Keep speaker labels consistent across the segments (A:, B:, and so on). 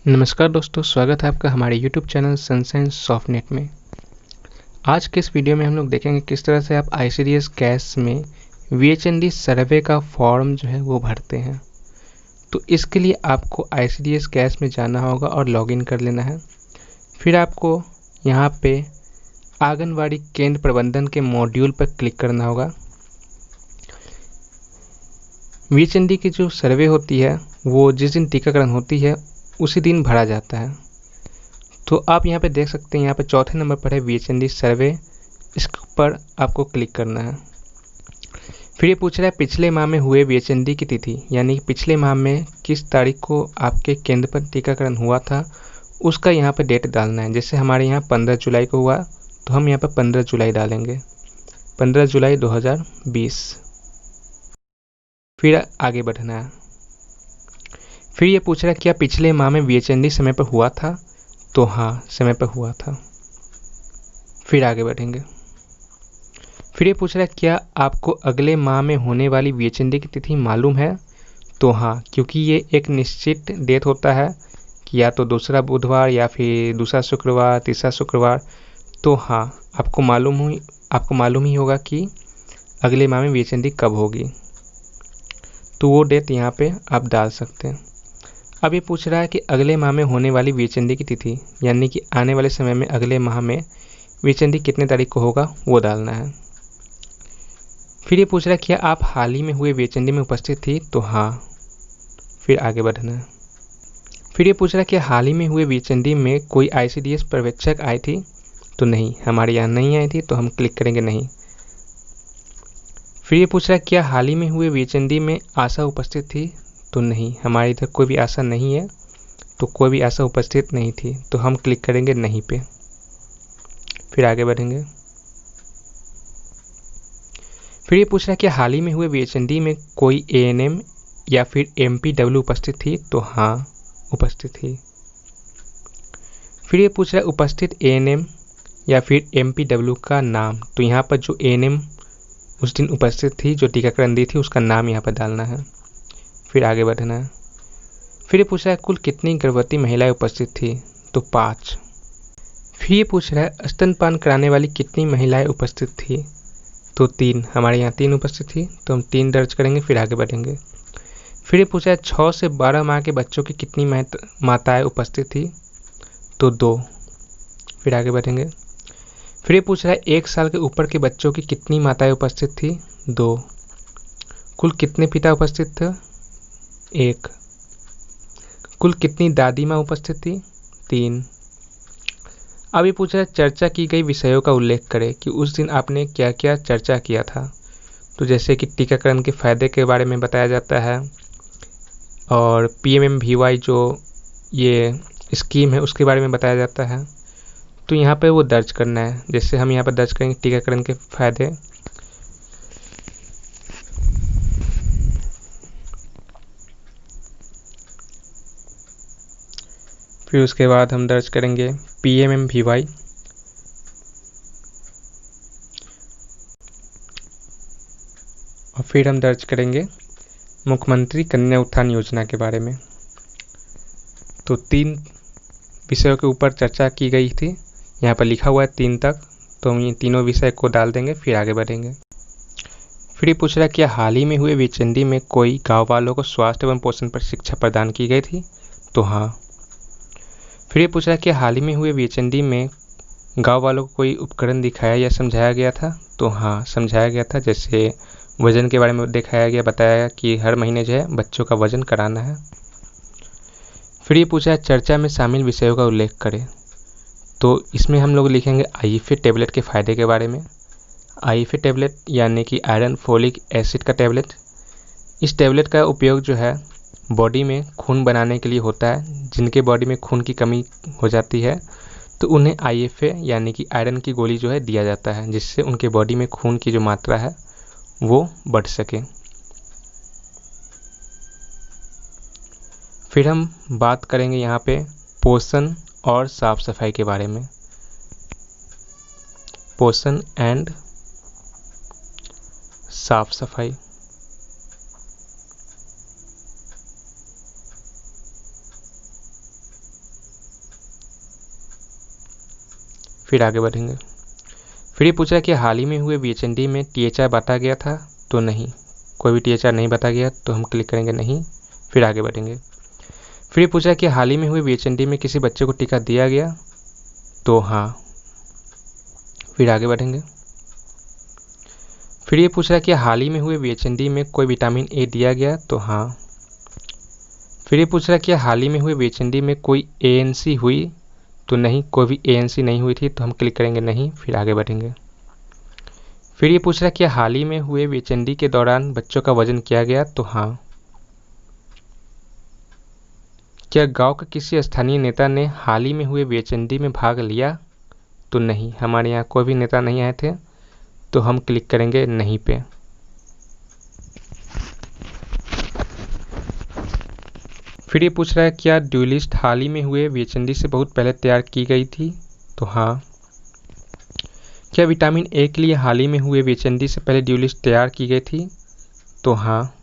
A: नमस्कार दोस्तों, स्वागत है आपका हमारे YouTube चैनल सनशाइन सॉफ्टनेट में। आज के इस वीडियो में हम लोग देखेंगे किस तरह से आप ICDS कैश में VHND सर्वे का फॉर्म जो है वो भरते हैं। तो इसके लिए आपको ICDS कैश में जाना होगा और लॉगिन कर लेना है। फिर आपको यहाँ पे आंगनवाड़ी केंद्र प्रबंधन के मॉड्यूल पर क्लिक करना होगा। VHND की जो सर्वे होती है वो जिस दिन टीकाकरण होती है उसी दिन भरा जाता है। तो आप यहाँ पे देख सकते हैं, यहाँ पे चौथे नंबर पर है VHND सर्वे, इस पर आपको क्लिक करना है। फिर ये पूछ रहा है पिछले माह में हुए VHND की तिथि, यानी कि पिछले माह में किस तारीख को आपके केंद्र पर टीकाकरण हुआ था उसका यहाँ पे डेट डालना है। जैसे हमारे यहाँ 15 जुलाई को हुआ तो हम यहाँ पर 15 जुलाई डालेंगे, 15 जुलाई 2020। फिर आगे बढ़ना है। फिर ये पूछ रहा है क्या पिछले माह में VHND समय पर हुआ था, तो हाँ, समय पर हुआ था। फिर आगे बढ़ेंगे। फिर ये पूछ रहा है क्या आपको अगले माह में होने वाली VHND की तिथि मालूम है, तो हाँ, क्योंकि ये एक निश्चित डेट होता है कि या तो दूसरा बुधवार या फिर दूसरा शुक्रवार, तीसरा शुक्रवार। तो हाँ, आपको मालूम ही होगा कि अगले माह में VHND कब होगी, तो वो डेट यहाँ पे आप डाल सकते हैं। अब ये पूछ रहा है कि अगले माह में होने वाली VHND की तिथि, यानी कि आने वाले समय में अगले माह में VHND कितने तारीख को होगा वो डालना है। फिर ये पूछ रहा है क्या आप हाल ही में हुए VHND में उपस्थित थी, तो हाँ। फिर आगे बढ़ना है। फिर ये पूछ रहा है कि हाल ही में हुए VHND में कोई ICDS पर्यवेक्षक आई थी, तो नहीं, हमारे यहाँ नहीं आई थी, तो हम क्लिक करेंगे नहीं। फिर ये पूछ रहा है क्या हाल ही में हुए VHND में आशा उपस्थित थी, तो नहीं, हमारे इधर कोई भी आशा नहीं है, तो कोई भी आशा उपस्थित नहीं थी, तो हम क्लिक करेंगे नहीं पे। फिर आगे बढ़ेंगे। फिर ये पूछ रहा है कि हाल ही में हुए VHND में कोई ANM या फिर MPW उपस्थित थी, तो हाँ, उपस्थित थी। फिर ये पूछ रहा है उपस्थित ANM या फिर MPW का नाम, तो यहाँ पर जो ANM उस दिन उपस्थित थी, जो टीकाकरण दी थी, उसका नाम यहाँ पर डालना है। फिर आगे बढ़ना है। फिर ये पूछ रहा है कुल कितनी गर्भवती महिलाएं उपस्थित थी, तो 5। फिर ये पूछ रहा है स्तनपान कराने वाली कितनी महिलाएं उपस्थित थी, तो 3, हमारे यहाँ 3 उपस्थित थी, तो हम 3 दर्ज करेंगे। फिर आगे बढ़ेंगे। फिर ये पूछा है 6 से 12 माह के बच्चों की कितनी माताएं उपस्थित थी, तो 2। फिर आगे बढ़ेंगे। फिर ये पूछ रहा है 1 साल के ऊपर के बच्चों की कितनी माताएं उपस्थित थी, 2। कुल कितने पिता उपस्थित थे, 1। कुल कितनी दादी माँ उपस्थित थी, 3। अब ये पूछ रहा है चर्चा की गई विषयों का उल्लेख करें कि उस दिन आपने क्या क्या चर्चा किया था। तो जैसे कि टीकाकरण के फायदे के बारे में बताया जाता है और PMMVY जो ये स्कीम है उसके बारे में बताया जाता है, तो यहाँ पे वो दर्ज करना है। जैसे हम यहाँ पर दर्ज करेंगे टीकाकरण के फायदे। फिर उसके बाद हम दर्ज करेंगे PMMVY और फिर हम दर्ज करेंगे मुख्यमंत्री कन्या उत्थान योजना के बारे में। तो 3 विषयों के ऊपर चर्चा की गई थी, यहाँ पर लिखा हुआ है 3 तक, तो हम ये तीनों विषय को डाल देंगे। फिर आगे बढ़ेंगे। फिर ये पूछ रहा है क्या हाल ही में हुए VHND में कोई गाँव वालों को स्वास्थ्य एवं पोषण पर शिक्षा प्रदान की गई थी, तो हाँ। फिर ये पूछ रहा है कि हाल ही में हुए VHND में गाँव वालों को कोई उपकरण दिखाया या समझाया गया था, तो हाँ, समझाया गया था। जैसे वजन के बारे में दिखाया गया, बताया गया कि हर महीने जो है बच्चों का वजन कराना है। फिर ये पूछा है चर्चा में शामिल विषयों का उल्लेख करें, तो इसमें हम लोग लिखेंगे IFA टेबलेट के फ़ायदे के बारे में। IFA टेबलेट यानी कि आयरन फोलिक एसिड का टेबलेट। इस टेबलेट का उपयोग जो है बॉडी में खून बनाने के लिए होता है। जिनके बॉडी में खून की कमी हो जाती है तो उन्हें IFA यानी कि आयरन की गोली जो है दिया जाता है, जिससे उनके बॉडी में खून की जो मात्रा है वो बढ़ सके। फिर हम बात करेंगे यहाँ पे पोषण और साफ सफाई के बारे में। पोषण एंड साफ सफाई। फिर आगे बढ़ेंगे। फिर ये पूछ रहा है कि हाल ही में हुए VHND में THR बांटा गया था, तो नहीं, कोई भी THR नहीं बांटा गया, तो हम क्लिक करेंगे नहीं। फिर आगे बढ़ेंगे। फिर ये पूछ रहा है कि हाल ही में हुए VHND में किसी बच्चे को टीका दिया गया, तो हाँ। फिर आगे बढ़ेंगे। फिर ये पूछ रहा है कि हाल ही में हुए VHND में कोई विटामिन ए दिया गया, तो हाँ। फिर ये पूछ रहा है कि हाल ही में हुए VHND में कोई ANC हुई, तो नहीं, कोई भी ANC नहीं हुई थी, तो हम क्लिक करेंगे नहीं। फिर आगे बढ़ेंगे। फिर ये पूछ रहा है कि हाल ही में हुए VHND के दौरान बच्चों का वजन किया गया, तो हाँ। क्या गांव के किसी स्थानीय नेता ने हाल ही में हुए VHND में भाग लिया, तो नहीं, हमारे यहाँ कोई भी नेता नहीं आए थे, तो हम क्लिक करेंगे नहीं पे। फिर ये पूछ रहा है क्या ड्यूलिस्ट हाल ही में हुए VHND से बहुत पहले तैयार की गई थी, तो हाँ। क्या विटामिन ए के लिए हाल ही में हुए VHND से पहले ड्यूलिस्ट तैयार की गई थी, तो हाँ।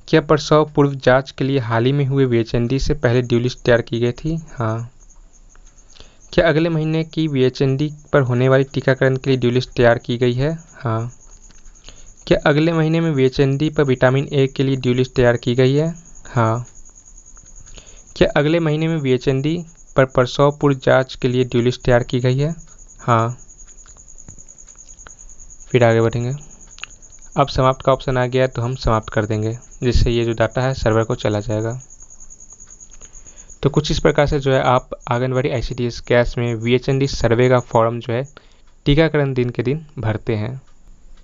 A: क्या प्रसव पूर्व जांच के लिए हाल ही में हुए VHND से पहले ड्यूलिस्ट तैयार की गई थी, हाँ। क्या अगले महीने की VHND पर होने वाली टीकाकरण के लिए ड्यूलिस्ट तैयार की गई है, हाँ। क्या अगले महीने में VHND पर विटामिन ए के लिए ड्यूलिस्ट तैयार की गई है, हाँ। क्या अगले महीने में VHND पर प्रसव पूर्व जांच के लिए ड्यूलिस्ट तैयार की गई है, हाँ। फिर आगे बढ़ेंगे। अब समाप्त का ऑप्शन आ गया है, तो हम समाप्त कर देंगे, जिससे ये जो डाटा है सर्वर को चला जाएगा। तो कुछ इस प्रकार से जो है आप आंगनबाड़ी ICDS कैश में VHND सर्वे का फॉर्म जो है टीकाकरण दिन के दिन भरते हैं।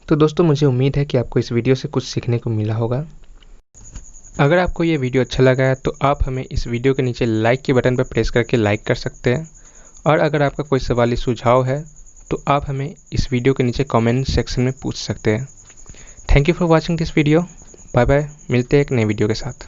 A: तो दोस्तों मुझे उम्मीद है कि आपको इस वीडियो से कुछ सीखने को मिला होगा। अगर आपको ये वीडियो अच्छा लगा है तो आप हमें इस वीडियो के नीचे लाइक के बटन पर प्रेस करके लाइक कर सकते हैं, और अगर आपका कोई सवाल या सुझाव है तो आप हमें इस वीडियो के नीचे कमेंट सेक्शन में पूछ सकते हैं। Thank you for watching this video. Bye bye, मिलते हैं एक नए वीडियो के साथ।